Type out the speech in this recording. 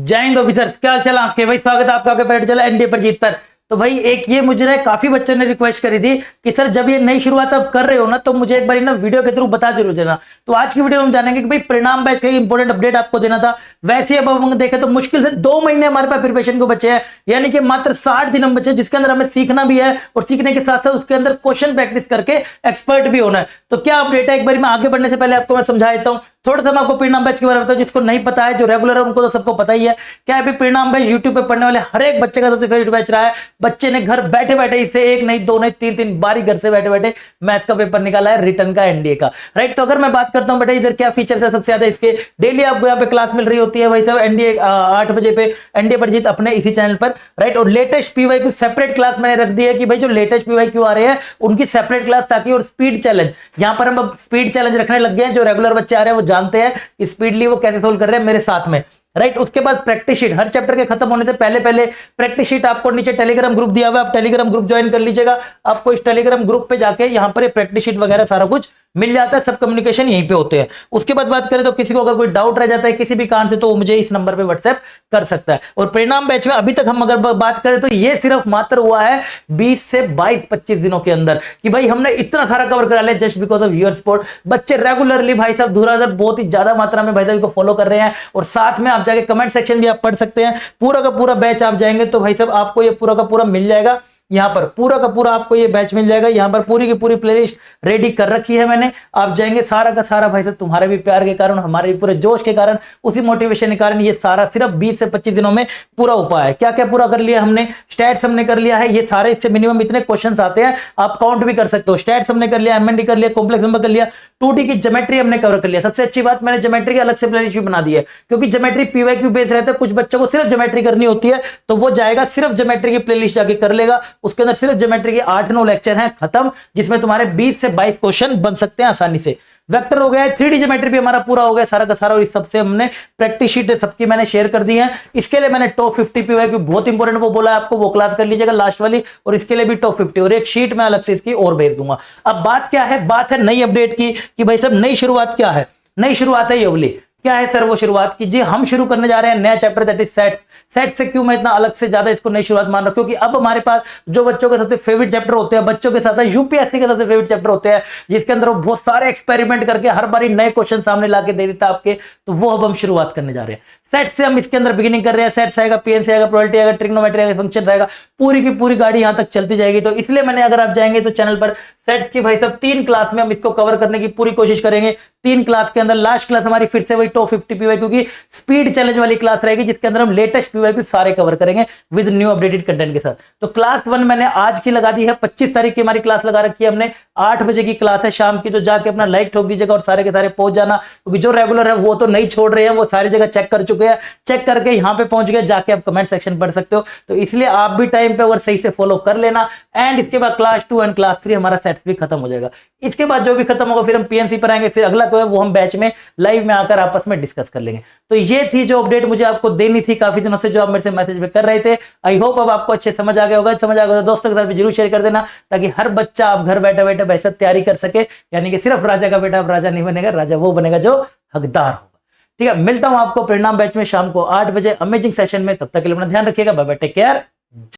जय हिंद ऑफिसर्स, क्या हाल चाल आपके भाई। स्वागत है आपका आपके परेड चला एनडीए पर जीत पर। तो भाई एक ये मुझे ना काफी बच्चों ने रिक्वेस्ट करी थी कि सर जब ये नई शुरुआत आप कर रहे हो ना तो मुझे एक बार ना वीडियो के थ्रू बता जरूर देना। तो आज की वीडियो में हम जानेंगे कि भाई परिणाम बैच का इंपॉर्टेंट अपडेट आपको देना था। वैसे अब हम देखें तो मुश्किल से 2 महीने हमारे पास प्रिपरेशन को बचे हैं, यानी कि मात्र 60 दिन हम बचे, जिसके अंदर हमें सीखना भी है और सीखने के साथ साथ उसके अंदर क्वेश्चन प्रैक्टिस करके एक्सपर्ट भी होना है। तो क्या अपडेट है, एक बार मैं आगे बढ़ने से पहले आपको मैं समझा देता हूँ। थोड़ा सा मैं आपको परिणाम बैच के बारे में बताऊं, जिसको नहीं पता है, जो रेगुलर है उनको तो सबको पता ही है। क्या है परिणाम बैच यूट्यूब पे पढ़ने वाले हर एक बच्चे का सबसे फेवरेट बैच रहा है। बच्चे ने घर बैठे बैठे इसे एक नहीं दो नहीं तीन बारी घर से बैठे बैठे मैथ्स का पेपर निकाला है, रिटर्न का, एनडीए का। राइट, तो अगर मैं बात करता हूं बेटा इधर क्या फीचर्स है सबसे ज्यादा इसके, डेली आपको यहाँ पे क्लास मिल रही होती है भाई साहब एनडीए 8 बजे पे एनडीए पर जीत अपने इसी चैनल पर। राइट, और लेटेस्ट पीवाई की सेपरेट क्लास मैंने रख दी है कि भाई जो लेटेस्ट पीवाई क्यों आ रहे हैं उनकी सेपरेट क्लास, ताकि और स्पीड चैलेंज, यहां पर हम अब स्पीड चैलेंज रखने लग गए हैं। जो रेगुलर बच्चे आ रहे हैं वो जानते हैं स्पीडली वो कैसे सोल्व कर रहे हैं मेरे साथ में। राइट, उसके बाद प्रैक्टिस शीट, हर चैप्टर के खत्म होने से पहले पहले प्रैक्टिस शीट आपको नीचे टेलीग्राम ग्रुप दिया हुआ है, आप टेलीग्राम ग्रुप ज्वाइन कर लीजिएगा। आपको इस टेलीग्राम ग्रुप पे जाके यहाँ पर प्रैक्टिस शीट वगैरह सारा कुछ मिल जाता है, सब कम्युनिकेशन यहीं पे होते हैं। उसके बाद बात करें तो किसी को अगर कोई डाउट रह जाता है किसी भी कारण से तो वो मुझे इस नंबर पे व्हाट्सएप कर सकता है। और परिणाम बैच में अभी तक हम अगर बात करें तो ये सिर्फ मात्र हुआ है 20 से 22-25 दिनों के अंदर कि भाई हमने इतना सारा कवर करा लिया just because of your support. बच्चे रेगुलरली भाई साहब धुराधर बहुत ही ज्यादा मात्रा में भाई साहब को फॉलो कर रहे हैं, और साथ में आप जाके कमेंट सेक्शन भी आप पढ़ सकते हैं। पूरा का पूरा बैच आप जाएंगे तो भाई साहब आपको ये पूरा का पूरा मिल जाएगा। यहाँ पर पूरा का पूरा आपको ये बैच मिल जाएगा। यहाँ पर पूरी की पूरी प्लेलिस्ट रेडी कर रखी है मैंने, आप जाएंगे सारा का सारा भाई साहब तुम्हारे भी प्यार के कारण, हमारे भी पूरे जोश के कारण, उसी मोटिवेशन के कारण ये सारा सिर्फ 20 से 25 दिनों में पूरा हो पाया है। क्या क्या पूरा कर लिया हमने, स्टैट्स हमने कर लिया है, ये सारे इससे मिनिमम इतने क्वेश्चन आते हैं आप काउंट भी कर सकते हो। स्टैट्स हमने कर लिया, एमएनडी कर लिया, कॉम्प्लेक्स नंबर कर लिया, 2D की ज्योमेट्री हमने कवर कर लिया। सबसे अच्छी बात मैंने ज्योमेट्री की अलग से प्लेलिस्ट भी बना दी है, क्योंकि ज्योमेट्री पीवाईक्यू बेस रहता है, कुछ बच्चों को सिर्फ ज्योमेट्री करनी होती है तो वो जाएगा सिर्फ ज्योमेट्री की प्लेलिस्ट जाके कर लेगा। उसके अंदर सिर्फ ज्योमेट्री के 8-9 लेक्चर हैं खत्म, जिसमें तुम्हारे 20 से 22 क्वेश्चन बन सकते हैं आसानी से। वेक्टर हो गया है, 3D ज्योमेट्री भी हमारा पूरा हो गया सारा का सारा, और इस सबसे हमने प्रैक्टिस शीट सबकी मैंने शेयर कर दी है। इसके लिए मैंने टॉप 50 पीवाईक्यू बहुत इंपॉर्टेंट वो बोला है आपको, वो क्लास कर लीजिएगा लास्ट वाली, और इसके लिए भी टॉप 50 और एक शीट मैं अलग से इसकी और भेज दूंगा। अब बात क्या है, बात है नई अपडेट की कि भाई सब नई शुरुआत क्या है। नई शुरुआत है ये वाली, क्या है सर वो शुरुआत की जी, हम शुरू करने जा रहे हैं नया chapter that is sets. Set से क्यों मैं इतना अलग से ज्यादा इसको नई शुरुआत मान रहा हूं, क्योंकि अब हमारे पास जो बच्चों के सबसे फेवरेट चैप्टर होते हैं, बच्चों के साथ साथ यूपीएससी के सबसे फेवरेट चैप्टर होते हैं, जिसके अंदर वो बहुत सारे एक्सपेरिमेंट करके हर बारी नए क्वेश्चन सामने लाके दे देता आपके, तो वो अब हम शुरुआत करने जा रहे हैं। सेट से हम इसके अंदर बिगिनिंग कर रहे हैं। सेट्स आएगा, पीएनसी आएगा, प्रोबेबिलिटी आएगा, ट्रिग्नोमेट्री आएगा, फंक्शंस आएगा, पूरी की पूरी गाड़ी यहां तक चलती जाएगी। तो इसलिए मैंने, अगर आप जाएंगे तो चैनल पर सेट्स की भाई साहब 3 क्लास में हम इसको कवर करने की पूरी कोशिश करेंगे। 3 क्लास के अंदर लास्ट क्लास हमारी फिर से वही टॉप 50 पीवाई क्योंकि स्पीड चैलेंज वाली क्लास रहेगी, जिसके अंदर हम लेटेस्ट पीवाई को सारे कवर करेंगे विद न्यू अपडेटेड कंटेंट के साथ। तो क्लास 1 मैंने आज की लगा दी है, 25 तारीख की हमारी क्लास लगा रखी है हमने, 8 बजे की क्लास है शाम की। तो जाके अपना लाइक ठोक दीजिएगा और सारे के सारे पहुंच जाना, क्योंकि जो रेगुलर है वो तो नहीं छोड़ रहे हैं, वो सारी जगह चेक कर चुके हैं, चेक करके यहां पे पहुंच गए, जाके आप कमेंट सेक्शन पढ़ सकते हो। तो इसलिए आप भी टाइम पे और सही से फॉलो कर लेना। एंड इसके बाद क्लास 2 एंड क्लास 3 हमारा सेट्स भी खत्म हो जाएगा। इसके बाद जो भी खत्म होगा फिर हम पीएनसी पर आएंगे, फिर अगला कोई वो हम बैच में लाइव में आकर आपस में डिस्कस कर लेंगे। तो ये थी जो अपडेट मुझे आपको देनी थी काफी दिनों से, जो आप मेरे से मैसेज में कर रहे थे। आई होप अब आपको अच्छे समझ आ गया होगा। समझ आ गया तो दोस्तों के साथ भी जरूर शेयर कर देना, ताकि हर बच्चा आप घर बैठे बैठे वैसे तैयारी कर सके। यानी कि सिर्फ राजा का बेटा अब राजा नहीं बनेगा, राजा वो बनेगा जो हकदार होगा। ठीक है, मिलता हूं आपको परिणाम बैच में शाम को 8 बजे अमेजिंग सेशन में। तब तक के लिए अपना ध्यान रखिएगा। Bye bye, take care.